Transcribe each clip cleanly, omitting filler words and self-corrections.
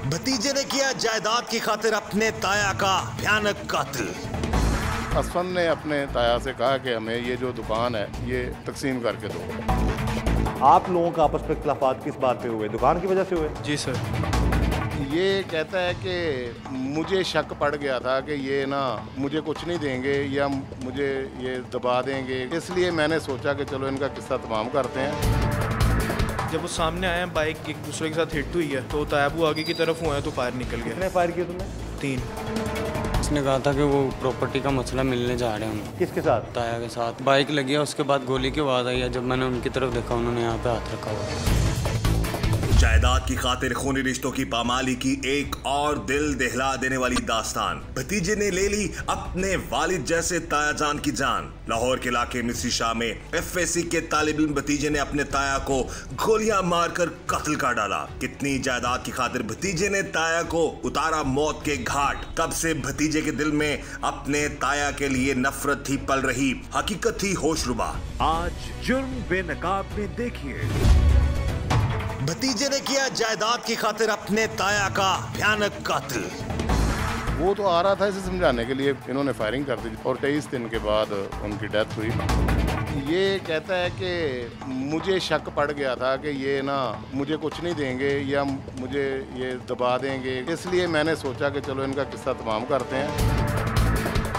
भतीजे ने किया जायदाद की खातिर अपने ताया का भयानक कत्ल। असफन ने अपने ताया से कहा कि हमें ये जो दुकान है ये तकसीम करके दो। आप लोगों का आपस में इख्तिलाफात किस बात पे हुए? दुकान की वजह से हुए? जी सर। ये कहता है कि मुझे शक पड़ गया था कि ये ना मुझे कुछ नहीं देंगे या मुझे ये दबा देंगे, इसलिए मैंने सोचा कि चलो इनका किस्सा तमाम करते हैं। जब वो सामने आए हैं, बाइक एक दूसरे के साथ हिट हुई है तो तायाबू आगे की तरफ हुआ है तो फायर निकल गया। कितने फायर किए तुमने? 3। उसने कहा था कि वो प्रॉपर्टी का मसला मिलने जा रहे हैं। किसके साथ? ताया के साथ। बाइक लगी है, उसके बाद गोली की आवाज़ आई है। जब मैंने उनकी तरफ देखा, उन्होंने यहाँ पे हाथ रखा हुआ। जायदाद की खातिर खूनी रिश्तों की पामाली की एक और दिल दहला देने वाली दास्तान। भतीजे ने ले ली अपने वालिद जैसे ताया जान की जान। लाहौर के इलाके मिस्री शाह में FSC के तालिब इल्म भतीजे ने अपने ताया को गोलियां मारकर कत्ल कर डाला। कितनी जायदाद की खातिर भतीजे ने ताया को उतारा मौत के घाट। तब से भतीजे के दिल में अपने ताया के लिए नफरत थी पल रही, हकीकत थी होशरुबा। आज जुर्म बेनकाब में देखिए, भतीजे ने किया जायदाद की खातिर अपने ताया का भयानक कत्ल। वो तो आ रहा था इसे समझाने के लिए, इन्होंने फायरिंग कर दी और 23 दिन के बाद उनकी डेथ हुई। ये कहता है कि मुझे शक पड़ गया था कि ये ना मुझे कुछ नहीं देंगे या मुझे ये दबा देंगे, इसलिए मैंने सोचा कि चलो इनका किस्सा तमाम करते हैं।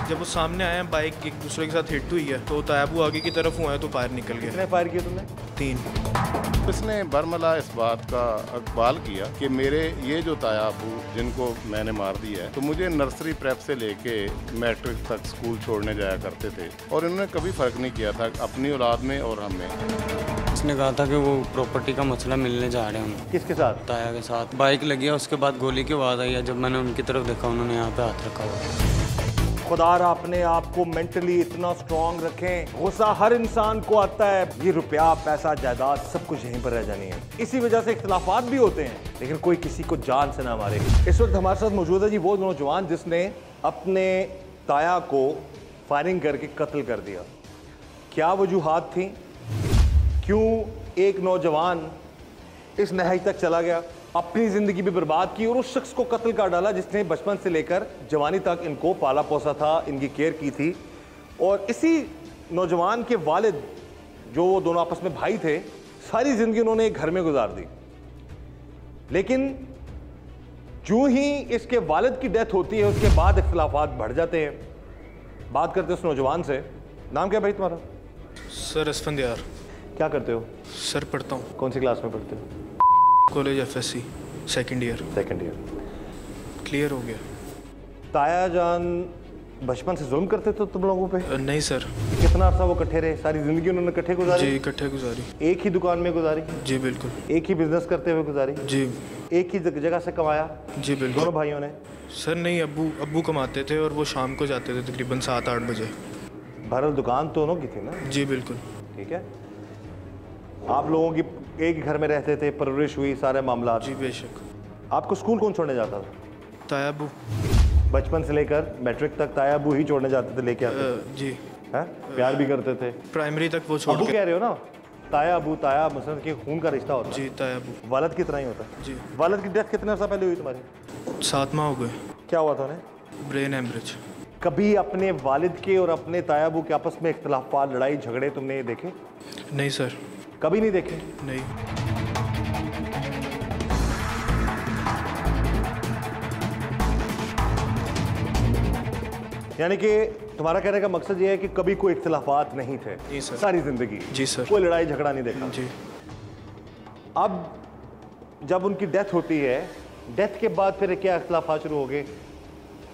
जब वो सामने आए हैं, बाइक एक दूसरे के साथ हिट हुई है तो तायाबू आगे की तरफ हुआ है तो फायर निकल गया। कितने फायर किए तुमने? 3। इसने बरमला इस बात का इकबाल किया कि मेरे ये जो तायाबू जिनको मैंने मार दिया है, तो मुझे नर्सरी प्रेप से लेके मैट्रिक तक स्कूल छोड़ने जाया करते थे और इन्होंने कभी फ़र्क नहीं किया था अपनी औलाद में और हमें। उसने कहा था कि वो प्रॉपर्टी का मसला मिलने जा रहे हैं। किसके साथ? ताया के साथ। बाइक लगी है, उसके बाद गोली की आवाज़ आई है। जब मैंने उनकी तरफ देखा, उन्होंने यहाँ पे हाथ रखा हुआ। खुदारा अपने आप को मेंटली इतना स्ट्रांग रखें। गुस्सा हर इंसान को आता है। ये रुपया, पैसा, जायदाद सब कुछ यहीं पर रह जानी है। इसी वजह से इख्तिलाफात भी होते हैं, लेकिन कोई किसी को जान से ना मारे। इस वक्त हमारे साथ मौजूद है जी वो नौजवान जिसने अपने ताया को फायरिंग करके कत्ल कर दिया। क्या वजूहात थी? क्यों एक नौजवान इस नहाई तक चला गया, अपनी ज़िंदगी भी बर्बाद की और उस शख्स को कत्ल कर डाला जिसने बचपन से लेकर जवानी तक इनको पाला पोसा था, इनकी केयर की थी। और इसी नौजवान के वालिद, जो वो दोनों आपस में भाई थे, सारी ज़िंदगी उन्होंने एक घर में गुजार दी। लेकिन जो ही इसके वालिद की डेथ होती है, उसके बाद इख्तिलाफात बढ़ जाते हैं। बात करते हैं उस नौजवान से। नाम क्या भाई तुम्हारा? सर असफंदियार। क्या करते हो? सर पढ़ता हूँ। कौन सी क्लास में पढ़ते हो? College FSC second year. Second year. Clear हो गया। ताया जान बचपन से जुल्म करते थे तुम लोगों पे? नहीं सर। कितना अर्सा वो इकट्ठे रहे? सारी जिंदगी उन्होंने इकट्ठे गुजारी? जी इकट्ठे गुजारी। एक ही दुकान में गुजारी? जी बिल्कुल। एक ही बिजनेस करते हुए गुजारी? जी। एक ही जगह से कमाया? जी बिल्कुल। दोनों भाइयों ने? सर नहीं, अब्बू कमाते थे और वो शाम को जाते थे तकरीबन 7-8 बजे। बहरहाल दुकान दोनों की थी ना? जी बिल्कुल। ठीक है। आप लोगों की एक ही घर में रहते थे, परवरिश हुई, सारे मामला? जी बेशक। आपको स्कूल कौन छोड़ने जाता था? तायाबू। बचपन से लेकर मैट्रिक तक तायाबू ही छोड़ने जाते थे, लेके आते? जी। हैं? प्यार भी करते थे? प्राइमरी तक वो छोड़ अबू के। कह रहे हो ना? ताया अबू, ताया मसलन के खून का रिश्ता होता है। जी तायाबू। वालिद की तरह ही होता है? जी। वालिद की डेथ कितने अर्सा पहले हुई तुम्हारी? 7 माह हो गए। क्या हुआ था उन्हें? Brain haemorrhage. कभी अपने वालिद के और अपने तायाबू के आपस में इख्तिलाफात, लड़ाई झगड़े तुमने देखे? नहीं सर। कभी नहीं देखे? नहीं। यानी कि तुम्हारा कहने का मकसद ये है कि कभी कोई इख्तिलाफात नहीं थे? जी सर। सारी जिंदगी? जी सर। कोई लड़ाई झगड़ा नहीं देखा? जी। अब जब उनकी डेथ होती है, डेथ के बाद फिर क्या इख्तिलाफात शुरू हो गए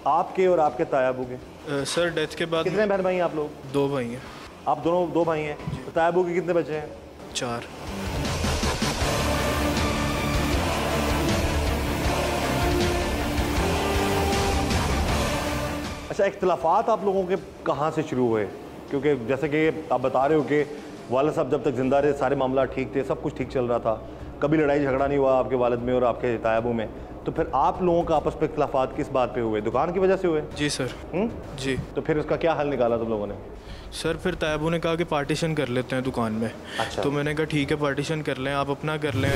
आपके और आपके तायाबू के? सर डेथ के बाद कितने बहन भाई हैं आप लोग? 2 भाई हैं। आप दोनों 2 भाई हैं? तो तायाबू के कितने बच्चे हैं? 4। अच्छा, इख्तिलाफात आप लोगों के कहाँ से शुरू हुए? क्योंकि जैसे कि आप बता रहे हो कि वालिद साहब जब तक जिंदा रहे सारे मामला ठीक थे, सब कुछ ठीक चल रहा था, कभी लड़ाई झगड़ा नहीं हुआ आपके वालिद में और आपके तायाबू में, तो फिर आप लोगों का आपस में इख्तिलाफात किस बात पे हुए? दुकान की वजह से हुए? जी सर। जी। तो फिर उसका क्या हल निकाला तुम लोगों ने? सर फिर तायबू ने कहा कि पार्टीशन कर लेते हैं दुकान में। अच्छा। तो मैंने कहा ठीक है पार्टीशन कर लें, आप अपना कर लें,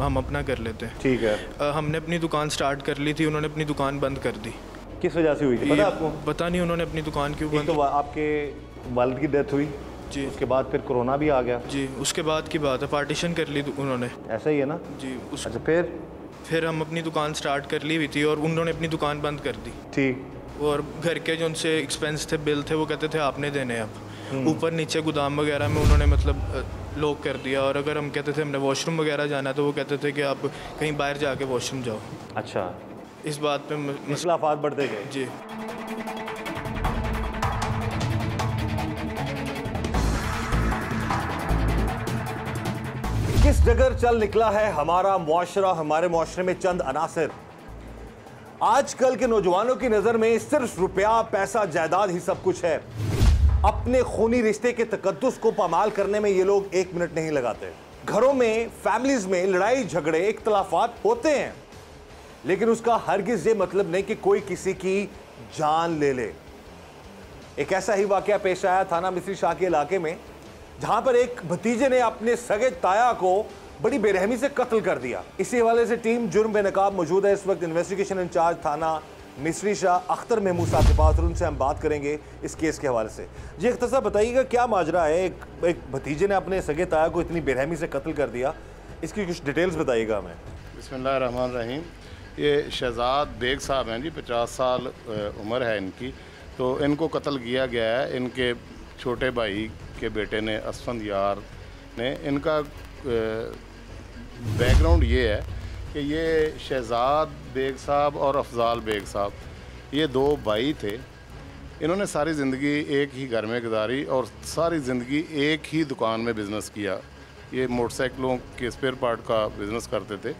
हम अपना कर लेते हैं। ठीक है। हमने अपनी दुकान स्टार्ट कर ली थी, उन्होंने अपनी दुकान बंद कर दी। किस वजह से हुई थी पता आपको? पता नहीं उन्होंने अपनी दुकान क्यों बंद। तो आपके वालिद की डेथ हुई जी, उसके बाद फिर कोरोना भी आ गया जी, उसके बाद की बात है, पार्टीशन कर ली उन्होंने। ऐसा ही है ना जी। अच्छा फिर हम अपनी दुकान स्टार्ट कर ली हुई थी और उन्होंने अपनी दुकान बंद कर दी। ठीक। और घर के जो उनसे एक्सपेंस थे, बिल थे, वो कहते थे आपने देने। अब ऊपर नीचे गोदाम वगैरह में उन्होंने मतलब लॉक कर दिया। और अगर हम कहते थे हमने वॉशरूम वगैरह जाना तो वो कहते थे कि आप कहीं बाहर जाके वॉशरूम जाओ। अच्छा। इस बात पे इख्लाफात बढ़ते गए। जी। किस डगर चल निकला है हमारा मुआशरा, हमारे मुआशरे में चंद अनासर। आजकल के नौजवानों की नजर में सिर्फ रुपया, पैसा, जायदाद ही सब कुछ है। अपने खूनी रिश्ते के तकद्दुस को पामाल करने में ये लोग 1 मिनट नहीं लगाते। घरों में, फैमिलीज में लड़ाई झगड़े, इख्तलाफात होते हैं, लेकिन उसका हरगिज ये मतलब नहीं कि कोई किसी की जान ले ले। एक ऐसा ही वाकया पेश आया थाना मिस्री शाह के इलाके में, जहां पर एक भतीजे ने अपने सगे ताया को बड़ी बेरहमी से कत्ल कर दिया। इसी हवाले से टीम जुर्म बेनकाब मौजूद है इस वक्त इन्वेस्टिगेशन इंचार्ज थाना मिस्री शाह अख्तर महमूद साहब के पास, और उनसे हम बात करेंगे इस केस के हवाले से। जी अख्तर साहब बताइएगा क्या माजरा है, एक भतीजे ने अपने सगे ताया को इतनी बेरहमी से कत्ल कर दिया, इसकी कुछ डिटेल्स बताइएगा हमें। बिस्मिल्लाहिर्रहमानिर्रहीम। ये शहजाद बेग साहब हैं जी, 50 साल उम्र है इनकी। तो इनको कत्ल किया गया है इनके छोटे भाई के बेटे ने, असफंद यार ने। इनका बैकग्राउंड ये है कि ये शहजाद बेग साहब और अफजाल बेग साहब, ये 2 भाई थे। इन्होंने सारी ज़िंदगी एक ही घर में गुजारी और सारी ज़िंदगी एक ही दुकान में बिज़नेस किया। ये मोटरसाइकिलों के स्पेयर पार्ट का बिज़नेस करते थे।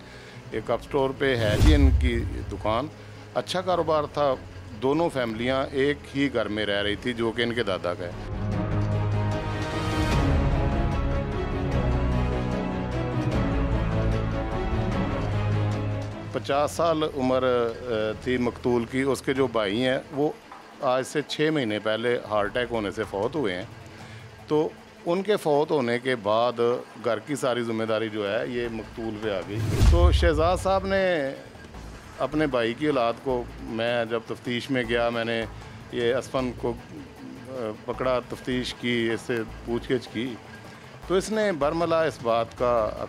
एक अप स्टोर पे है जी इनकी दुकान। अच्छा कारोबार था। दोनों फैमिलियां एक ही घर में रह रही थी जो कि इनके दादा का है। पचास साल उम्र थी मकतूल की। उसके जो भाई हैं वो आज से 6 महीने पहले हार्ट अटैक होने से फौत हुए हैं। तो उनके फौत होने के बाद घर की सारी जिम्मेदारी जो है ये मकतूल पे आ गई। तो शहजाद साहब ने अपने भाई की औलाद को, मैं जब तफ्तीश में गया, मैंने ये असफन को पकड़ा, तफ्तीश की, इससे पूछगिछ की, तो इसने बरमला इस बात का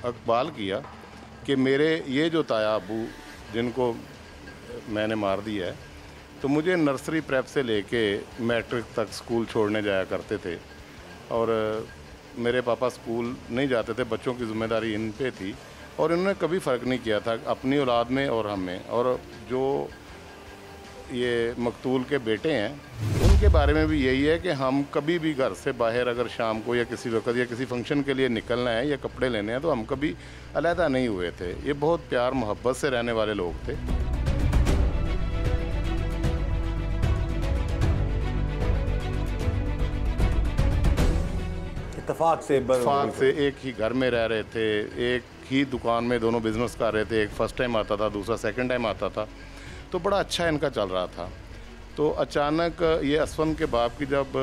इकबाल किया कि मेरे ये जो ताया अबू जिनको मैंने मार दिया है, तो मुझे नर्सरी प्रेप से लेके मैट्रिक तक स्कूल छोड़ने जाया करते थे और मेरे पापा स्कूल नहीं जाते थे, बच्चों की जिम्मेदारी इन पे थी और इन्होंने कभी फ़र्क नहीं किया था अपनी औलाद में और हम में। और जो ये मकतूल के बेटे हैं उनके बारे में भी यही है कि हम कभी भी घर से बाहर अगर शाम को या किसी वक्त या किसी फंक्शन के लिए निकलना है या कपड़े लेने हैं तो हम कभी अलहदा नहीं हुए थे। ये बहुत प्यार मोहब्बत से रहने वाले लोग थे। इत्तेफाक से एक ही घर में रह रहे थे, एक ही दुकान में दोनों बिजनेस कर रहे थे। एक फर्स्ट टाइम आता था, दूसरा सेकंड टाइम आता था, तो बड़ा अच्छा इनका चल रहा था। तो अचानक ये असफन के बाप की जब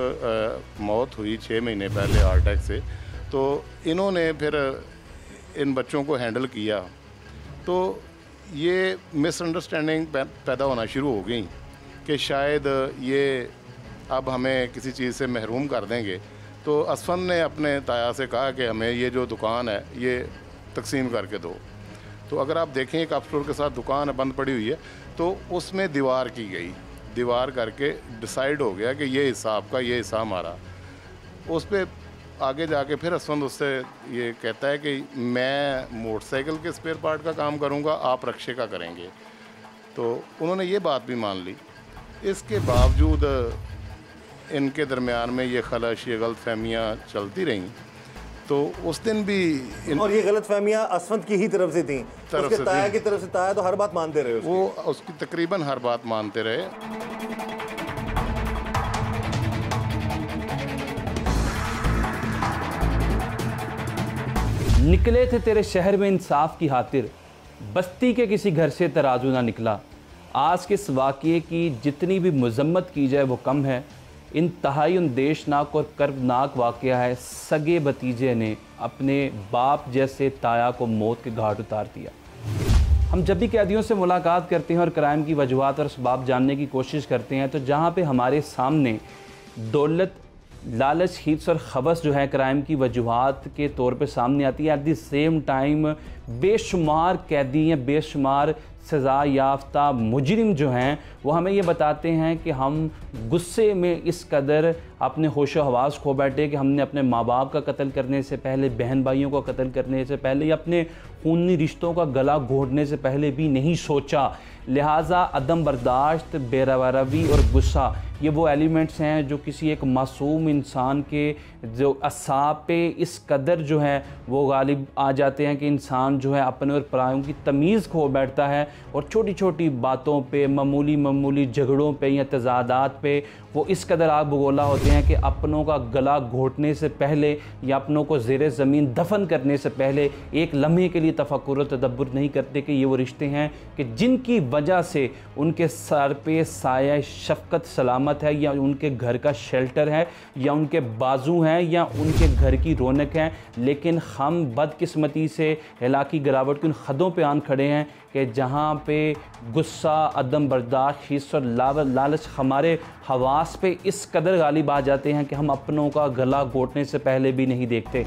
मौत हुई 6 महीने पहले हार्ट अटैक से, तो इन्होंने फिर इन बच्चों को हैंडल किया। तो ये मिसअंडरस्टैंडिंग पैदा होना शुरू हो गई कि शायद ये अब हमें किसी चीज़ से महरूम कर देंगे। तो असफन ने अपने ताया से कहा कि हमें ये जो दुकान है ये तकसीम करके दो। तो अगर आप देखें एक अप स्टोर के साथ दुकान है, बंद पड़ी हुई है, तो उसमें दीवार की गई, दीवार करके डिसाइड हो गया कि ये हिस्सा आपका, ये हिस्सा हमारा। उस पर आगे जाके फिर असफन उससे ये कहता है कि मैं मोटरसाइकिल के स्पेयर पार्ट का काम करूँगा, आप रक्शे का करेंगे। तो उन्होंने ये बात भी मान ली। इसके बावजूद इनके दरमियान में ये खलश, ये गलत फहमियाँ चलती रहीं। तो उस दिन भी और ये गलत फहमियाँ असफंद की ही तरफ से थी, उसके ताया की तरफ से। ताया तो हर बात मानते रहे, वो उसकी तकरीबन हर बात मानते रहे। निकले थे तेरे शहर में इंसाफ की खातिर, बस्ती के किसी घर से तराजू ना निकला। आज के इस वाक़ये की जितनी भी मजम्मत की जाए वो कम है। इंतहाई अंदेशनाक और कर्बनाक वाक़या है। सगे भतीजे ने अपने बाप जैसे ताया को मौत के घाट उतार दिया। हम जब भी कैदियों से मुलाकात करते हैं और क्राइम की वजूहात और असबाब जानने की कोशिश करते हैं, तो जहाँ पे हमारे सामने दौलत, लालच, हिर्स और खबस जो है क्राइम की वजूहात के तौर पे सामने आती है, एट द सेम टाइम बेशुमार कैदी हैं, बेशुमार सज़ा याफ्ता मुजरिम जो हैं वो हमें ये बताते हैं कि हम गुस्से में इस कदर अपने होशो हवास खो बैठे कि हमने अपने माँ बाप का कत्ल करने से पहले, बहन भाइयों का कत्ल करने से पहले या अपने खूनी रिश्तों का गला घोटने से पहले भी नहीं सोचा। लिहाजा अदम बर्दाश्त, बेरवरवी और गुस्सा ये वो एलिमेंट्स हैं जो किसी एक मासूम इंसान के जो असाब पे इस कदर जो है वो गालिब आ जाते हैं कि इंसान जो है अपने और परायों की तमीज़ खो बैठता है और छोटी छोटी बातों पे, मामूली झगड़ों पे या तजादात पे वो इस कदर आग बगोला होते हैं कि अपनों का गला घोटने से पहले या अपनों को ज़ेरे ज़मीन दफन करने से पहले एक लम्हे के लिए तफक्कुर और तदब्बुर नहीं करते कि ये वो रिश्ते हैं कि जिनकी वजह से उनके सर पे साया शफ़क़त सलामत है, या उनके घर का शेल्टर है, या उनके बाजू हैं, या उनके घर की रौनक है। लेकिन हम बदकिस्मती से इलाकी गिरावट के उन खदों पे आन खड़े हैं कि जहाँ पे गुस्सा, अदम बर्दाश्त, हिस्स और लालच हमारे हवास पे इस कदर गालिब आ जाते हैं कि हम अपनों का गला घोटने से पहले भी नहीं देखते।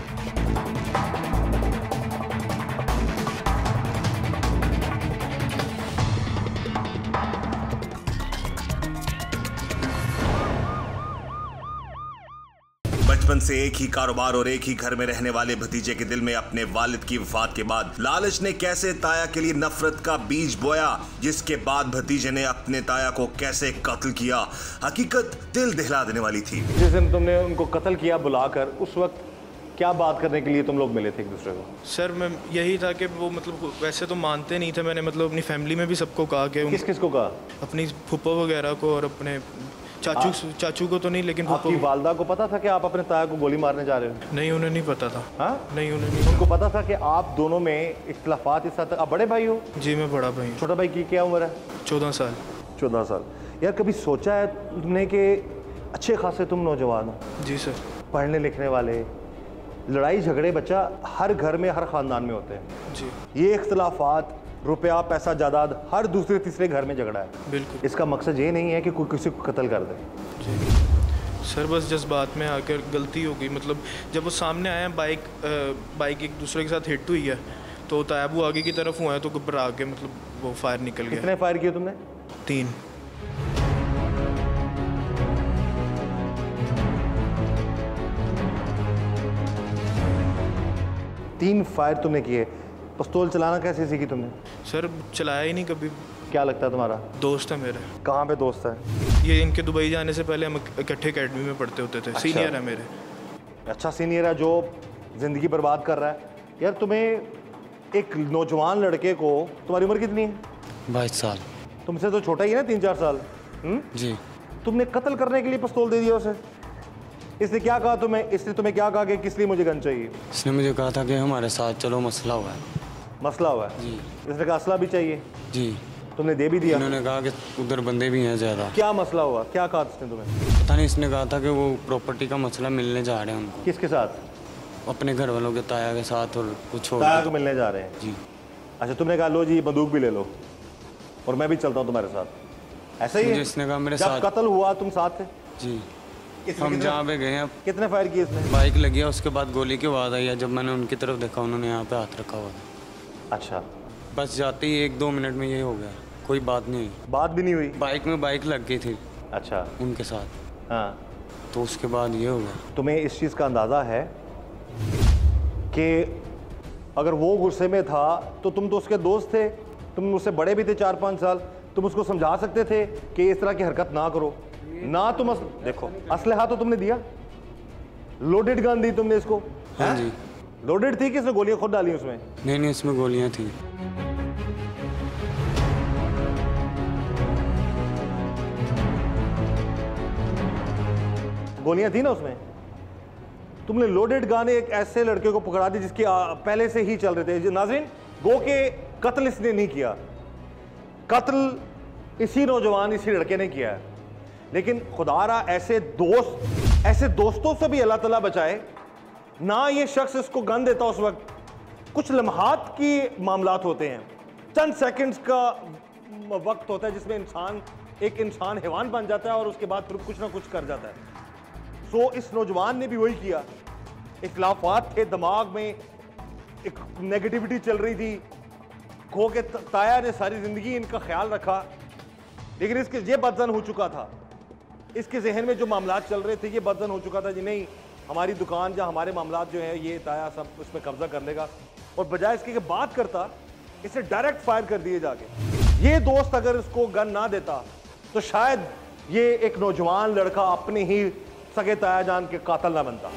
बचपन से एक ही कारोबार और एक ही घर में रहने वाले भतीजे के दिल में अपने वालिद की वफात के बाद लालच ने कैसे ताया के लिए नफरत का बीज बोया, जिसके बाद भतीजे ने अपने ताया को कैसे कत्ल किया। हकीकत दिल दहला देने वाली थी। जिस दिन तुमने उनको कत्ल किया बुलाकर, उस वक्त क्या बात करने के लिए तुम लोग मिले थे एक दूसरे को? सर मैं यही था कि वो मतलब वैसे तो मानते नहीं थे। मैंने मतलब अपनी फैमिली में भी सबको कहा कि किस किस को कहा? अपनी फूफा वगैरह को और अपने चाचू को तो नहीं, लेकिन आपकी वालदा को पता था कि आप अपने ताया को गोली मारने जा रहे हो? नहीं, उन्हें नहीं पता था। हाँ? नहीं, उन्हें नहीं। उनको पता था कि आप दोनों में इख्तिलाफात इस हद तक? आप बड़े भाई हो? जी मैं बड़ा भाई। छोटा भाई की क्या उम्र है? 14 साल। 14 साल। यार कभी सोचा है तुमने कि अच्छे खासे तुम नौजवान हो? जी सर। पढ़ने लिखने वाले, लड़ाई झगड़े बच्चा हर घर में, हर ख़ानदान में होते हैं जी। ये इख्तिलाफात, रुपया, पैसा, जायदाद हर दूसरे तीसरे घर में झगड़ा है। बिल्कुल। इसका मकसद ये नहीं है कि कोई किसी को कत्ल कर दे। जी सर, बस जज्बात में आकर गलती हो गई। मतलब जब वो सामने आए, बाइक एक दूसरे के साथ हिट हुई है, तो तायाबू आगे की तरफ हुआ है तो घबरा के मतलब वो फायर निकल गया। कितने फायर किए तुमने? 3। तीन फायर तुमने किए। पिस्तौल चलाना कैसे सीखी तुमने? सर चलाया ही नहीं कभी। क्या लगता है तुम्हारा? दोस्त है मेरे। कहाँ पे दोस्त है? ये इनके दुबई जाने से पहले हम इकट्ठे अकेडमी में पढ़ते होते थे। सीनियर है मेरे। अच्छा सीनियर है जो ज़िंदगी बर्बाद कर रहा है। यार तुम्हें एक नौजवान लड़के को, तुम्हारी उम्र कितनी है? 22 साल। तुमसे तो छोटा ही है ना, 3-4 साल। जी। तुमने कत्ल करने के लिए पिस्तौल दे दिया उसे? इसने क्या कहा तुम्हें? इसने तुम्हें क्या कहा कि किस लिए मुझे गन चाहिए? इसने मुझे कहा था कि हमारे साथ चलो, मसला हुआ है। मसला हुआ है? जी। इसने कहा असला भी चाहिए? जी। तुमने दे भी दिया? उन्होंने कहा कि उधर बंदे भी हैं ज़्यादा। क्या मसला हुआ? क्या कहा इसने तुम्हें? पता नहीं, इसने कहा था कि वो प्रॉपर्टी का मसला मिलने जा रहे हैं उनको। किसके साथ? अपने घर वालों के, ताया के साथ और कुछ और। ताया को मिलने जा रहे हैं? जी। अच्छा तुमने कहा लो जी बंदूक भी ले लो और मैं भी चलता हूँ तुम्हारे साथ, ऐसा ही है? इसने कहा मेरे जब साथ। कत्ल हुआ तुम साथ थे? जी। हम जहाँ पे गए हैं, कितने फायर किए इसने? बाइक लगी है, उसके बाद गोली की आवाज़ आई है। जब मैंने उनकी तरफ देखा, उन्होंने यहाँ पे हाथ रखा हुआ था। अच्छा। बस जाते ही 1-2 मिनट में ये हो गया, कोई बात नहीं हुई। बात भी नहीं हुई? बाइक में बाइक लग गई थी। अच्छा। उनके साथ। हाँ। तो उसके बाद ये हो गया। तुम्हें इस चीज़ का अंदाज़ा है कि अगर वो गुस्से में था तो तुम तो उसके दोस्त थे, तुम उससे बड़े भी थे 4-5 साल, तुम उसको समझा सकते थे कि इस तरह की हरकत ना करो ना। तुम देखो असलहा तो तुमने दिया, लोडेड गन दी तुमने इसको। हाँ जी। लोडेड थी कि इसने गोलियां खुद डाली उसमें? नहीं, इसमें गोलियां थी। गोलियां थी ना उसमें? तुमने लोडेड गन एक ऐसे लड़के को पकड़ा दी जिसके पहले से ही चल रहे थे। नाज़रीन, गो के कत्ल इसने नहीं किया, कत्ल इसी नौजवान, इसी लड़के ने किया है। लेकिन खुदारा ऐसे दोस्तों से भी अल्लाह ताला बचाए ना। ये शख्स इसको गन देता उस वक्त, कुछ लम्हात की मामलात होते हैं, चंद सेकंड्स का वक्त होता है जिसमें एक इंसान हैवान बन जाता है और उसके बाद फिर कुछ ना कुछ कर जाता है। सो इस नौजवान ने भी वही किया। इख्लाफात थे दिमाग में, एक नेगेटिविटी चल रही थी, खो के ताया ने सारी जिंदगी इनका ख्याल रखा, लेकिन इसके ये बदजन हो चुका था, इसके जहन में जो मामलात चल रहे थे ये बदजन हो चुका था जी नहीं हमारी दुकान या हमारे मामलात जो है ये ताया सब उस पर कब्जा कर लेगा, और बजाय इसके कि बात करता इसे डायरेक्ट फायर कर दिए जाके। ये दोस्त अगर इसको गन ना देता तो शायद ये एक नौजवान लड़का अपने ही सगे ताया जान के कातिल ना बनता।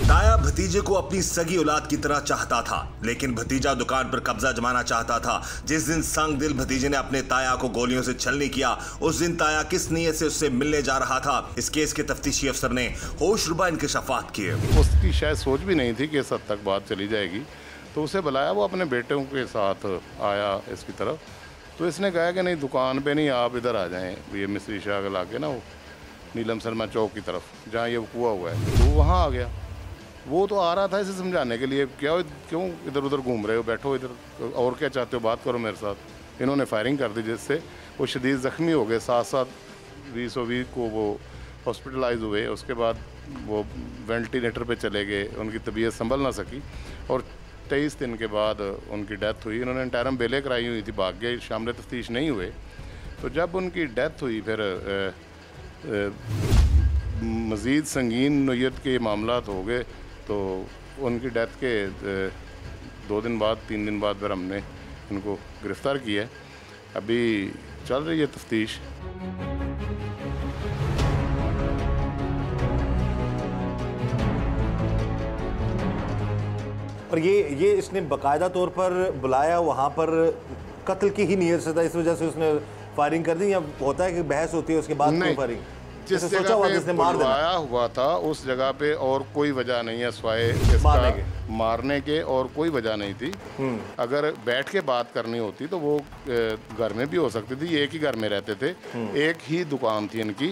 ताया भतीजे को अपनी सगी औलाद की तरह चाहता था, लेकिन भतीजा दुकान पर कब्जा जमाना चाहता था। जिस दिन संग दिल भतीजे ने अपने ताया को गोलियों से छलनी किया, उस दिन ताया किस नीयत से उससे मिलने जा रहा था, इस केस के तफ्तीशी अफसर ने होशरुबा इंकशाफात किए। उसकी शायद सोच भी नहीं थी कि इस हद तक बात चली जाएगी, तो उसे बुलाया, वो अपने बेटों के साथ आया इसकी तरफ। तो इसने कहा कि नहीं दुकान पे नहीं, आप इधर आ जाएं, ये मिस्री शाह के लाके ना वो नीलम शर्मा चौक की तरफ जहाँ ये कुआ हुआ है, तो वहाँ आ गया। वो तो आ रहा था इसे समझाने के लिए, क्यों इधर उधर घूम रहे हो, बैठो इधर, और क्या चाहते हो, बात करो मेरे साथ। इन्होंने फायरिंग कर दी जिससे वो शदीद ज़ख्मी हो गए, 7-20 को वो हॉस्पिटलाइज हुए। उसके बाद वो वेंटिलेटर पे चले गए, उनकी तबीयत संभल ना सकी और 23 दिन के बाद उनकी डेथ हुई। इन्होंने इंटरम बेले कराई हुई थी, भाग गए, शामिल तफ्तीश नहीं हुए। तो जब उनकी डेथ हुई फिर मज़ीद संगीन नोयत के मामलात हो गए, तो उनकी डेथ के 2 दिन बाद 3 दिन बाद फिर हमने इनको गिरफ़्तार किया है। अभी चल रही है तफ्तीश। और ये इसने बाकायदा तौर पर बुलाया, वहाँ पर कत्ल की ही नीयत से था, इस वजह से उसने फायरिंग कर दी, या होता है कि बहस होती है उसके बाद क्यों फायरिंग? जिस जगह पे बुलवाया हुआ था उस जगह पे और कोई वजह नहीं है सिवाय मारने के, और कोई वजह नहीं थी। अगर बैठ के बात करनी होती तो वो घर में भी हो सकती थी, एक ही घर में रहते थे, एक ही दुकान थी इनकी,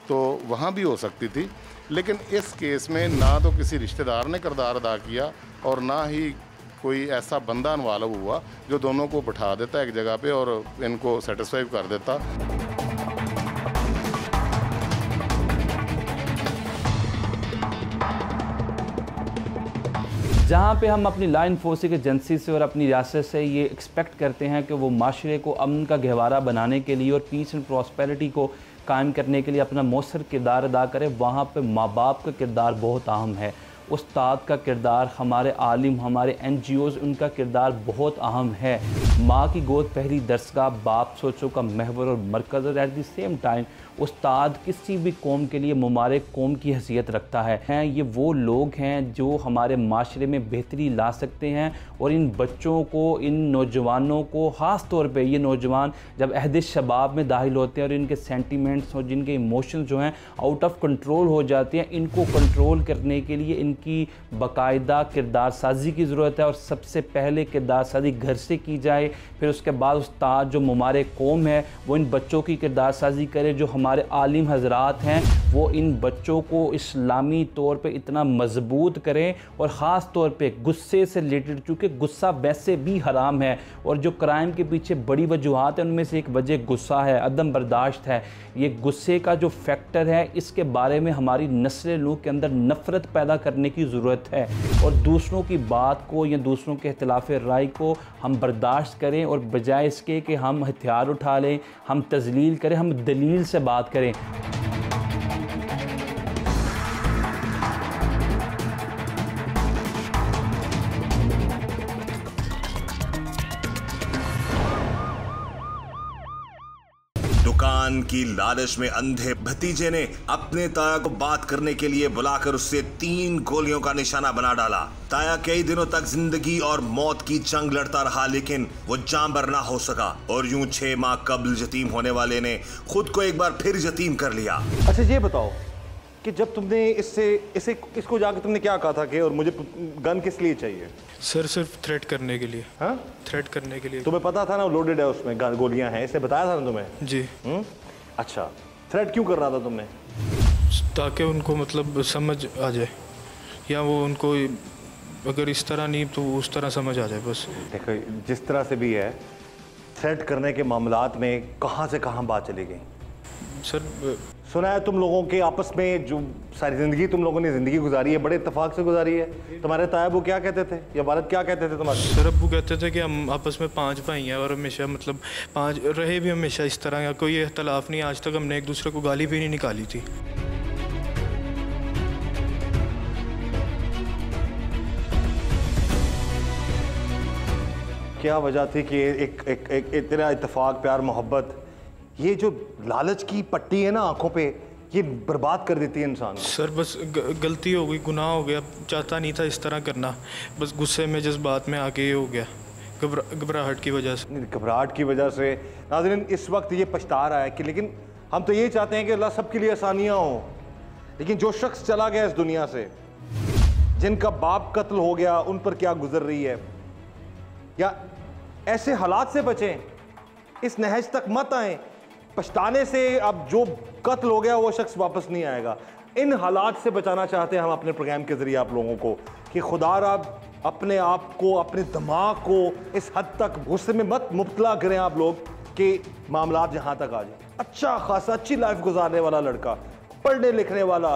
तो वहाँ भी हो सकती थी। लेकिन इस केस में ना तो किसी रिश्तेदार ने किरदार अदा किया और ना ही कोई ऐसा बंदा इन्वॉल्व हुआ जो दोनों को बिठा देता एक जगह पे और इनको सेटिस्फाई कर देता। जहाँ पे हम अपनी लॉ इन्फोर्सिंग एजेंसी से और अपनी रियासत से ये एक्सपेक्ट करते हैं कि वो माशरे को अमन का गहवारा बनाने के लिए और पीस एंड प्रॉस्पेरिटी को कायम करने के लिए अपना मौसर किरदार अदा करे, वहाँ पे माँ बाप का किरदार बहुत अहम है। उस्ताद का किरदार, हमारे आलिम, हमारे NGOs, उनका किरदार बहुत अहम है। माँ की गोद पहली दरसगाह, बाप सोचों का महवर और मरकज़, और एट द सेम टाइम उस्ताद किसी भी कौम के लिए मुबारक कौम की हैसियत रखता है। ये वो लोग हैं जो हमारे माशरे में बेहतरी ला सकते हैं, और इन बच्चों को, इन नौजवानों को, ख़ास तौर पे ये नौजवान जब अहद शबाब में दाखिल होते हैं और इनके सेंटिमेंट्स और जिनके इमोशंस जो हैं आउट ऑफ कंट्रोल हो जाते हैं, इनको कंट्रोल करने के लिए इनकी बाकायदा किरदार साजी की ज़रूरत है। और सबसे पहले किरदार साजी घर से की जाए, फिर उसके बाद उस्ताद जो मुबारक कौम है वो इन बच्चों की किरदार साजी करे। जो हमारे आलिम हजरात हैं वो इन बच्चों को इस्लामी तौर पे इतना मजबूत करें, और ख़ास तौर पे गुस्से से रिलेटेड, चूँकि गुस्सा वैसे भी हराम है और जो क्राइम के पीछे बड़ी वजूहात है उनमें से एक वजह गुस्सा है, अदम बर्दाश्त है। ये गुस्से का जो फैक्टर है इसके बारे में हमारी नस्ल नूह के अंदर नफ़रत पैदा करने की ज़रूरत है, और दूसरों की बात को या दूसरों के इख्तिलाफ राय को हम बर्दाश्त करें, और बजाय इसके कि हम हथियार उठा लें, हम तजलील करें, हम दलील से बात करें। दुकान की लालच में अंधे भतीजे ने अपने ताया को बात करने के लिए बुलाकर उससे 3 गोलियों का निशाना बना डाला। ताया कई दिनों तक जिंदगी और मौत की जंग लड़ता रहा, लेकिन वो जांबर ना हो सका, और यूं 6 माह कबल यतीम होने वाले ने खुद को एक बार फिर यतीम कर लिया। अच्छा ये बताओ कि जब तुमने इसको जाकर तुमने क्या कहा था कि और मुझे गन किस लिए चाहिए? सर सिर्फ थ्रेट करने के लिए। हाँ, थ्रेट करने के लिए। तुम्हें पता था ना लोडेड है, उसमें गोलियां हैं, इसने बताया था ना तुम्हें? जी। अच्छा, थ्रेट क्यों कर रहा था तुमने? ताकि उनको मतलब समझ आ जाए, या वो उनको अगर इस तरह नहीं तो उस तरह समझ आ जाए बस। देखो जिस तरह से भी है, थ्रेट करने के मामलात में कहाँ से कहाँ बात चली गई? सर सुना है तुम लोगों के आपस में जो सारी ज़िंदगी तुम लोगों ने ज़िंदगी गुजारी है बड़े इत्तेफाक से गुजारी है। तुम्हारे तायाबू क्या कहते थे या वालिद क्या कहते थे तुम्हारे? सर अब्बू कहते थे कि हम आपस में 5 भाई हैं और हमेशा मतलब 5 रहे भी हमेशा इस तरह का, कोई इख्तलाफ नहीं, आज तक हमने एक दूसरे को गाली भी नहीं निकाली थी। क्या वजह थी कि एक इतना इत्तेफाक, प्यार, मोहब्बत, ये जो लालच की पट्टी है ना आंखों पे, ये बर्बाद कर देती है इंसान? सर बस गलती हो गई, गुनाह हो गया, चाहता नहीं था इस तरह करना, बस गुस्से में जज्बात में आके ये हो गया, घबराहट की वजह से। घबराहट की वजह से नाज़रीन इस वक्त ये पछता रहा है कि लेकिन हम तो ये चाहते हैं कि अल्लाह सबके लिए आसानियाँ हों, लेकिन जो शख्स चला गया इस दुनिया से, जिनका बाप कत्ल हो गया, उन पर क्या गुजर रही है, या ऐसे हालात से बचें, इस नहज तक मत आएँ। पछताने से अब जो कत्ल हो गया वो शख्स वापस नहीं आएगा। इन हालात से बचाना चाहते हैं हम अपने प्रोग्राम के ज़रिए आप लोगों को कि खुदारा अपने आप को, अपने दिमाग को इस हद तक गुस्से में मत मुब्तला करें आप लोग कि मामलात यहाँ तक आ जाए। अच्छा खासा अच्छी लाइफ गुजारने वाला लड़का, पढ़ने लिखने वाला,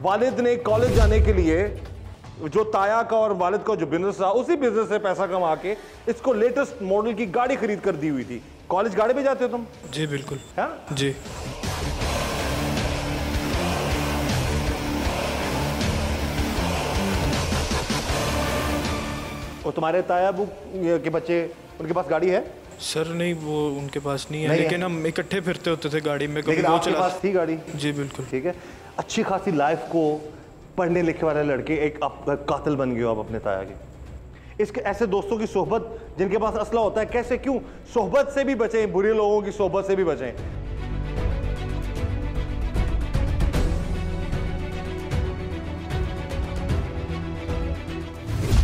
वालिद ने कॉलेज जाने के लिए जो ताया का और वालिद का जो बिजनेस था, उसी बिजनेस से पैसा कमा के इसको लेटेस्ट मॉडल की गाड़ी खरीद कर दी हुई थी। कॉलेज गाड़ी पे जाते हो तुम? जी बिल्कुल। हाँ जी। और तुम्हारे तायाबू के बच्चे, उनके पास गाड़ी है? सर नहीं, वो उनके पास नहीं है, लेकिन हम इकट्ठे फिरते होते थे गाड़ी में। लेकिन आपके पास थी गाड़ी? जी बिल्कुल। ठीक है, अच्छी खासी लाइफ को पढ़ने लिखने वाले लड़के एक कातिल बन गए हो आप अपने ताया के। इसके ऐसे दोस्तों की सोहबत जिनके पास असला होता है, कैसे क्यों सोहबत से भी बचें, बुरे लोगों की सोहबत से भी बचें।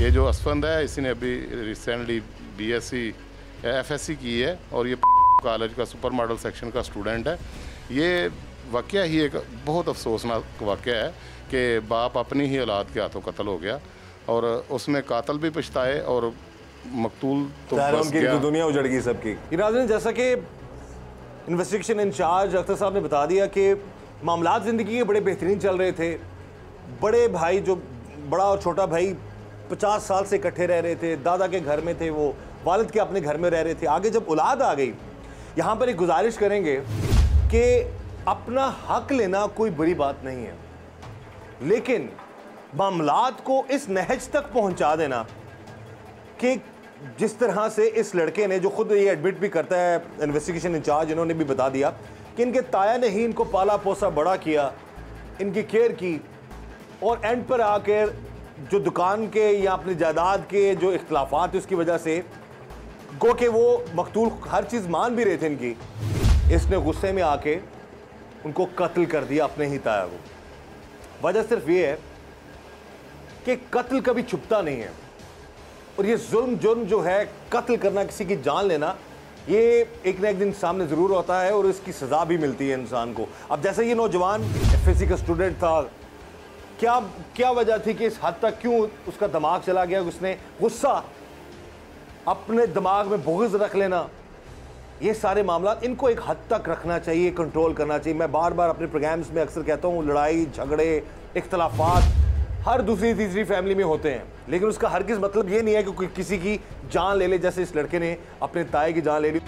ये जो असफंद है, इसी ने अभी रिसेंटली BSc FSc की है और ये कॉलेज का सुपर मॉडल सेक्शन का स्टूडेंट है। ये वाकया ही एक बहुत अफसोसनाक वाकया है कि बाप अपनी ही औलाद के हाथों कत्ल हो गया और उसमें कातिल भी पछताए और मकतूल तो बस गया। तो दुनिया उजड़ गई सबकी। नाज़रीन, जैसा कि इन्वेस्टिगेशन इंचार्ज अख्तर साहब ने बता दिया कि मामलात ज़िंदगी के बड़े बेहतरीन चल रहे थे। बड़े भाई, जो बड़ा और छोटा भाई 50 साल से इकट्ठे रह रहे थे, दादा के घर में थे, वो वालिद के अपने घर में रह रहे थे। आगे जब औलाद आ गई, यहाँ पर एक गुजारिश करेंगे कि अपना हक लेना कोई बुरी बात नहीं है, लेकिन मामलात को इस नहज तक पहुंचा देना कि जिस तरह से इस लड़के ने, जो खुद ये एडमिट भी करता है, इन्वेस्टिगेशन इंचार्ज, इन्होंने भी बता दिया कि इनके ताया ने ही इनको पाला पोसा बड़ा किया, इनकी केयर की, और एंड पर आकर जो दुकान के या अपनी जायदाद के जो इख्तलाफात है उसकी वजह से गो के वो मकतूल हर चीज़ मान भी रहे थे इनकी, इसने गुस्से में आके उनको कत्ल कर दिया अपने ही ताया को। वजह सिर्फ ये है कि कत्ल कभी छुपता नहीं है, और ये जुर्म जो है, कत्ल करना, किसी की जान लेना, ये एक ना एक दिन सामने ज़रूर होता है और इसकी सज़ा भी मिलती है इंसान को। अब जैसे ये नौजवान FSc का स्टूडेंट था, क्या वजह थी कि इस हद तक क्यों उसका दिमाग चला गया? उसने गुस्सा, अपने दिमाग में बुग़्ज़ रख लेना, ये सारे मामला इनको एक हद तक रखना चाहिए, कंट्रोल करना चाहिए। मैं बार बार अपने प्रोग्राम्स में अक्सर कहता हूँ, लड़ाई झगड़े इख्तलाफात हर दूसरी तीसरी फैमिली में होते हैं, लेकिन उसका हरगिज़ मतलब ये नहीं है कि कोई किसी की जान ले ले, जैसे इस लड़के ने अपने ताए की जान ले ली।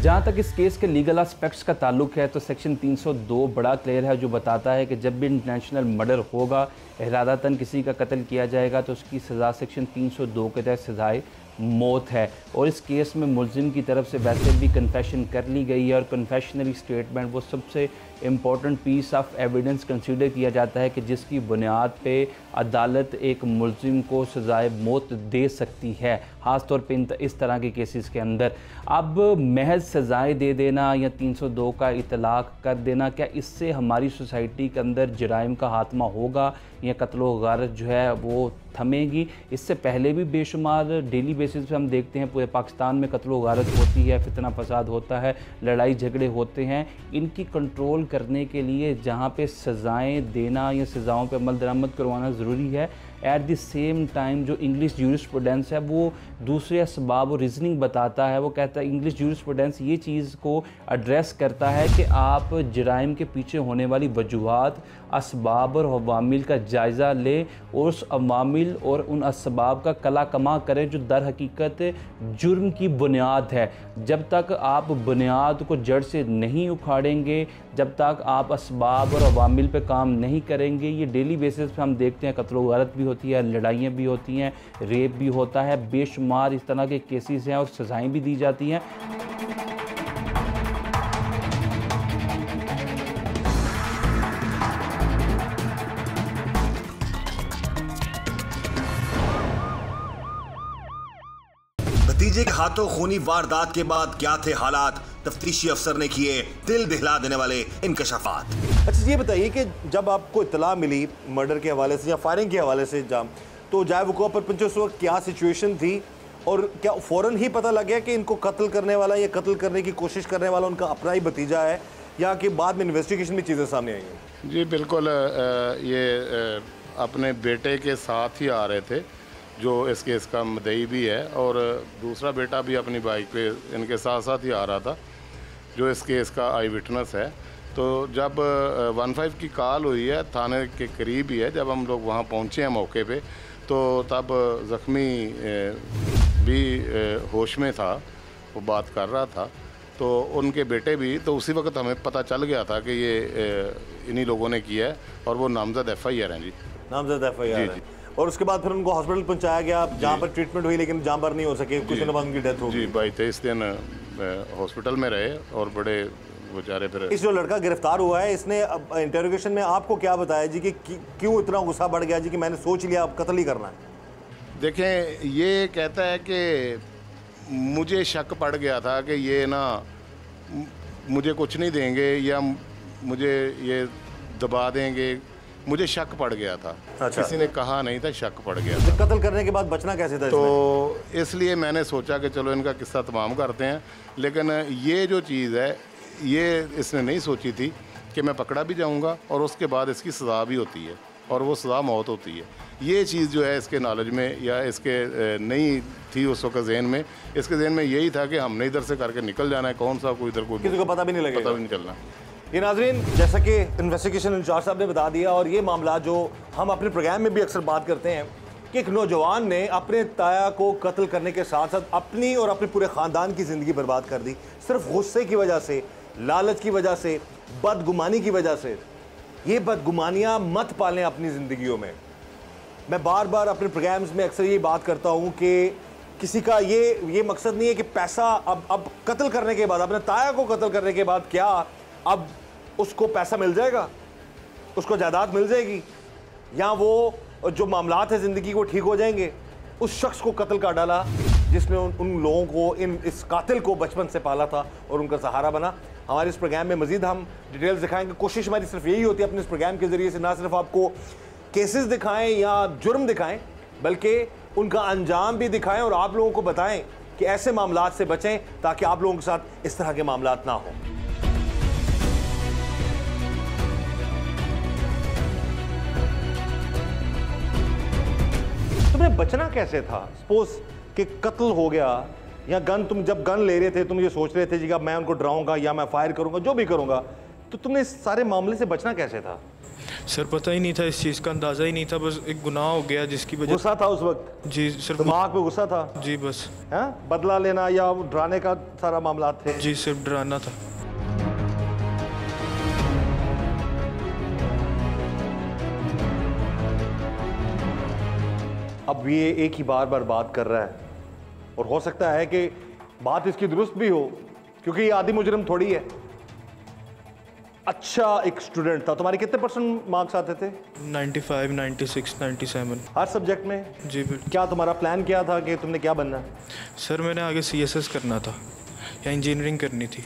जहाँ तक इस केस के लीगल एस्पेक्ट्स का ताल्लुक है तो सेक्शन 302 बड़ा क्लियर है, जो बताता है कि जब भी इंटरनेशनल मर्डर होगा, इरादतन किसी का कत्ल किया जाएगा, तो उसकी सज़ा सेक्शन 302 के तहत सजाए मौत है। और इस केस में मुलजिम की तरफ से वैसे भी कन्फेशन कर ली गई है और कन्फेशनरी स्टेटमेंट वो सबसे important piece of evidence consider किया जाता है कि जिसकी बुनियाद पे अदालत एक मुलजिम को सज़ाए मौत दे सकती है, ख़ास तौर पे इस तरह के केसेस के अंदर। अब महज सज़ाएँ दे देना या 302 का इतलाक़ कर देना, क्या इससे हमारी सोसाइटी के अंदर जराइम का खात्मा होगा या कत्ल व गारत जो है वो थमेगी? इससे पहले भी बेशुमार डेली बेसिस पे हम देखते हैं पूरे पाकिस्तान में कत्ल व गारत होती है, फितना फसाद होता है, लड़ाई झगड़े होते हैं। इनकी कंट्रोल करने के लिए जहाँ पे सज़ाएँ देना या सज़ाओं पे अमल दरामद करवाना ज़रूरी है, एट द सेम टाइम जो इंग्लिश जूरिस्प्रूडेंस है वो दूसरे असबाब और रीजनिंग बताता है। वो कहता है, इंग्लिश जूरिस्प्रूडेंस ये चीज़ को एड्रेस करता है कि आप जराइम के पीछे होने वाली वजूहात, असबाब और अवामिल का जायज़ा लें और उस अवामिल और उन असबाब का कला कमा करें जो दर हकीकत जुर्म की बुनियाद है। जब तक आप बुनियाद को जड़ से नहीं उखाड़ेंगे, जब तक आप असबाब और अवामिल पे काम नहीं करेंगे, ये डेली बेसिस पे हम देखते हैं कत्ल व गारत भी होती है, लड़ाइयाँ भी होती हैं, रेप भी होता है, बेशुमार इस तरह के केसेस हैं और सज़ाएँ भी दी जाती हैं। भतीजे के हाथों खूनी वारदात के बाद क्या थे हालात, तफ्तीशी अफसर ने किए दिल दहला देने वाले इंकशाफात। अच्छा ये बताइए कि जब आपको इत्तला मिली मर्डर के हवाले से या फायरिंग के हवाले से तो जाए वक़ूअ पर पहुंचे उस वक्त क्या सिचुएशन थी, और क्या फ़ौरन ही पता लग गया कि इनको कत्ल करने वाला या कत्ल करने की कोशिश करने वाला उनका अपना ही भतीजा है, या कि बाद में इन्वेस्टिगेशन में चीज़ें सामने आई हैं? जी बिल्कुल, ये अपने बेटे के साथ ही आ रहे थे जो इस केस का मुद्दई भी है, और दूसरा बेटा भी अपनी बाइक पे इनके साथ साथ ही आ रहा था जो इस केस का आई विटनेस है। तो जब 15 की कॉल हुई है, थाने के करीब ही है, जब हम लोग वहाँ पहुँचे हैं मौके पे, तो तब ज़ख्मी भी होश में था, वो बात कर रहा था, तो उनके बेटे भी, तो उसी वक्त हमें पता चल गया था कि ये इन्हीं लोगों ने किया है, और वो नामजद FIR हैं जी, नामजद FIR जी। और उसके बाद फिर उनको हॉस्पिटल पहुंचाया गया जहाँ पर ट्रीटमेंट हुई, लेकिन जहाँ पर नहीं हो सके, कुछ दिनों बाद उनकी डेथ हो गई। जी 22-23 दिन हॉस्पिटल में रहे, और बड़े बेचारे फिर। इस जो लड़का गिरफ्तार हुआ है, इसने इंटरोगेशन में आपको क्या बताया जी कि क्यों इतना गुस्सा बढ़ गया जी कि मैंने सोच लिया अब कत्ल ही करना है? देखें, ये कहता है कि मुझे शक पड़ गया था कि ये ना मुझे कुछ नहीं देंगे या मुझे ये दबा देंगे, मुझे शक पड़ गया था। अच्छा। किसी ने कहा नहीं था, शक पड़ गया था। कत्ल करने के बाद बचना कैसे था? तो इसलिए मैंने सोचा कि चलो इनका किस्सा तमाम करते हैं, लेकिन ये जो चीज़ है ये इसने नहीं सोची थी कि मैं पकड़ा भी जाऊंगा और उसके बाद इसकी सज़ा भी होती है, और वो सज़ा मौत होती है। ये चीज़ जो है इसके नॉलेज में या इसके नहीं थी उस वक्त जहन में, इसके जहन में यही था कि हमने इधर से करके निकल जाना है, कौन सा कोई इधर कोई किसी को पता भी नहीं लगेगा, पता भी नहीं चलना। ये नाज़रीन, जैसा कि इन्वेस्टिगेशन इंचार्ज साहब ने बता दिया, और ये मामला जो हम अपने प्रोग्राम में भी अक्सर बात करते हैं कि एक नौजवान ने अपने ताया को कत्ल करने के साथ साथ अपनी और अपने पूरे ख़ानदान की ज़िंदगी बर्बाद कर दी, सिर्फ गुस्से की वजह से, लालच की वजह से, बदगुमानी की वजह से। ये बदगुमानियाँ मत पालें अपनी ज़िंदगियों में। मैं बार बार अपने प्रोग्राम्स में अक्सर ये बात करता हूँ कि किसी का ये मकसद नहीं है कि पैसा अब कत्ल करने के बाद, अपने ताया को कत्ल करने के बाद क्या अब उसको पैसा मिल जाएगा, उसको जायदाद मिल जाएगी, या वो जो मामलात है ज़िंदगी वो ठीक हो जाएंगे। उस शख्स को कत्ल कर डाला जिसने उन लोगों को, इस कातिल को बचपन से पाला था और उनका सहारा बना। हमारे इस प्रोग्राम में मज़ीद हम डिटेल्स दिखाएंगे। कोशिश हमारी सिर्फ यही होती है अपने इस प्रोग्राम के ज़रिए से ना सिर्फ आपको केसेस दिखाएं या जुर्म दिखाएं, बल्कि उनका अंजाम भी दिखाएं और आप लोगों को बताएं कि ऐसे मामलात से बचें ताकि आप लोगों के साथ इस तरह के मामलात ना हों। तुम्हें बचना कैसे था? सपोज कि कत्ल हो गया या तुम जब गन ले रहे थे तुम ये सोच रहे थे जी मैं उनको डराऊंगा या मैं फायर करूंगा, जो भी करूंगा, तो तुमने इस सारे मामले से बचना कैसे था? सर पता ही नहीं था, इस चीज़ का अंदाज़ा ही नहीं था, बस एक गुनाह हो गया जिसकी वजह। गुस्सा था उस वक्त? जी सिर्फ दिमाग पे गुस्सा था जी, बस है, बदला लेना या डराने का सारा मामला थे? जी सिर्फ डराना था। अब ये एक ही बार बात कर रहा है और हो सकता है कि बात इसकी दुरुस्त भी हो, क्योंकि ये आदि मुजरिम थोड़ी है। अच्छा एक स्टूडेंट था। तुम्हारे कितने % मार्क्स आते थे? 95, 96, 97 हर सब्जेक्ट में? जी बिल्कुल। क्या तुम्हारा प्लान क्या था कि तुमने क्या बनना है? सर मैंने आगे CSS करना था या इंजीनियरिंग करनी थी।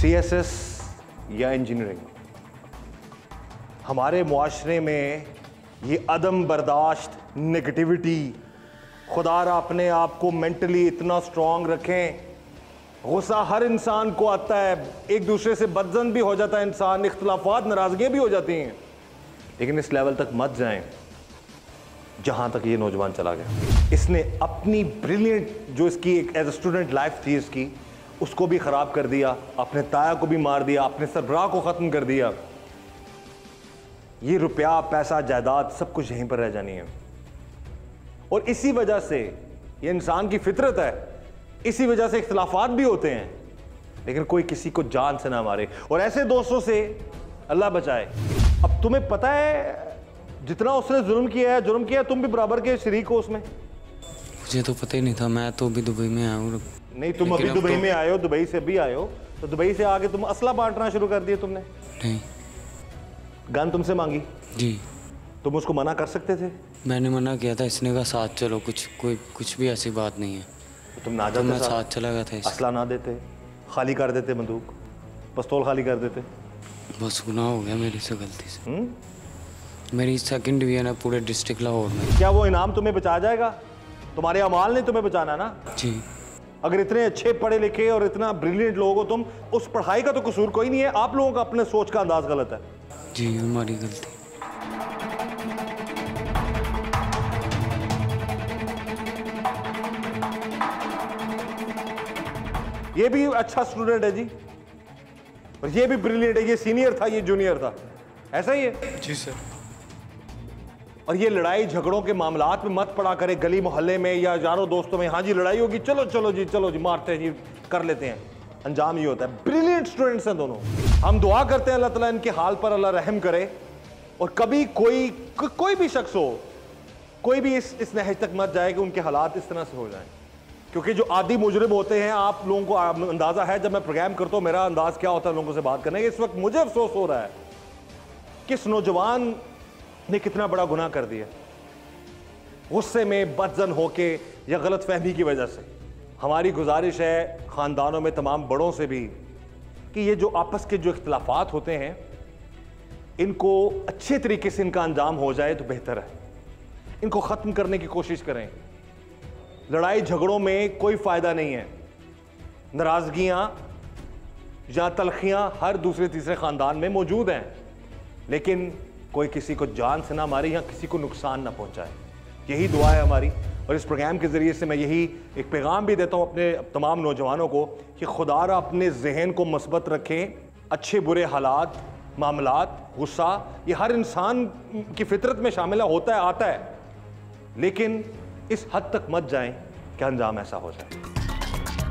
CSS या इंजीनियरिंग? हमारे मुआशरे में ये अदम बर्दाश्त, नेगेटिविटी, खुदारा अपने आप को मेंटली इतना स्ट्रांग रखें। गुस्सा हर इंसान को आता है, एक दूसरे से बदजन भी हो जाता है इंसान, इख्तलाफात, नाराजगियाँ भी हो जाती हैं, लेकिन इस लेवल तक मत जाएं जहाँ तक ये नौजवान चला गया। इसने अपनी ब्रिलियंट जो इसकी एक एज ए स्टूडेंट लाइफ थी इसकी, उसको भी ख़राब कर दिया, अपने ताया को भी मार दिया, अपने सरबराह को ख़त्म कर दिया। ये रुपया, पैसा, जायदाद सब कुछ यहीं पर रह जानी है। और इसी वजह से ये इंसान की फितरत है, इसी वजह से इख्तलाफात भी होते हैं, लेकिन कोई किसी को जान से ना मारे। और ऐसे दोस्तों से अल्लाह बचाए। अब तुम्हें पता है जितना उसने जुल्म किया है, तुम भी बराबर के शरीक हो उसमें। मुझे तो पता ही नहीं था, मैं तो अभी दुबई में आया हूँ। नहीं, तुम अभी दुबई में आए हो, दुबई से भी आए हो, तो दुबई से आके तुम असला बांटना शुरू कर दिया तुमने? नहीं। गन तुमसे मांगी? जी। तुम उसको मना कर सकते थे? मैंने मना किया था, इसने कहा साथ चलो, कुछ भी ऐसी बात नहीं है। तो तुम ना तो जाते? मैं साथ चला गया था। असला ना देते, खाली कर देते, बंदूक पिस्तौल खाली कर देते। बस गुनाह हो गया मेरी से, गलती से। मेरी 2nd डिवीजन है पूरे डिस्ट्रिक्ट लाहौर में। क्या वो इनाम तुम्हें बचा जाएगा? तुम्हारे अमाल ने तुम्हें बचाना ना। जी। अगर इतने अच्छे पढ़े लिखे और इतना ब्रिलियंट लोग हो तुम, उस पढ़ाई का तो कसूर कोई नहीं है, आप लोगों का अपने सोच का अंदाज गलत है। जी हमारी गलती। ये भी अच्छा स्टूडेंट है जी, और ये भी ब्रिलियंट है, ये सीनियर था, ये जूनियर था, ऐसा ही है? जी सर। और ये लड़ाई झगड़ों के मामलात में मत पड़ा करे, गली मोहल्ले में या यारों दोस्तों में, हाँ जी लड़ाई होगी, चलो चलो जी मारते हैं जी, कर लेते हैं, अंजाम ये होता है। ब्रिलियंट स्टूडेंट्स हैं दोनों। हम दुआ करते हैं अल्लाह ताला इनके हाल पर अल्लाह रहम करे, और कभी कोई भी शख्स हो, कोई भी इस नहज तक मत जाए कि उनके हालात इस तरह से हो जाएं, क्योंकि जो आदि मुजरिम होते हैं, आप लोगों को अंदाज़ा है, जब मैं प्रोग्राम करता हूँ मेरा अंदाज़ क्या होता है लोगों से बात करने का। इस वक्त मुझे अफसोस हो रहा है कि इस नौजवान ने कितना बड़ा गुनाह कर दिया, गुस्से में, बदजन होके या गलत फहमी की वजह से। हमारी गुजारिश है ख़ानदानों में तमाम बड़ों से भी कि ये जो आपस के जो इख्तलाफात होते हैं, इनको अच्छे तरीके से इनका अंजाम हो जाए तो बेहतर है। इनको ख़त्म करने की कोशिश करें। लड़ाई झगड़ों में कोई फ़ायदा नहीं है। नाराज़गियाँ या तलखियाँ हर दूसरे तीसरे ख़ानदान में मौजूद हैं, लेकिन कोई किसी को जान से ना मारे या किसी को नुकसान ना पहुँचाए, यही दुआ है हमारी। और इस प्रोग्राम के ज़रिए से मैं यही एक पैगाम भी देता हूँ अपने तमाम नौजवानों को कि खुदारा अपने जहन को मस्बत रखें। अच्छे बुरे हालात, मामलात, गुस्सा, ये हर इंसान की फितरत में शामिल होता है, आता है, लेकिन इस हद तक मत जाएं कि अंजाम ऐसा हो जाए।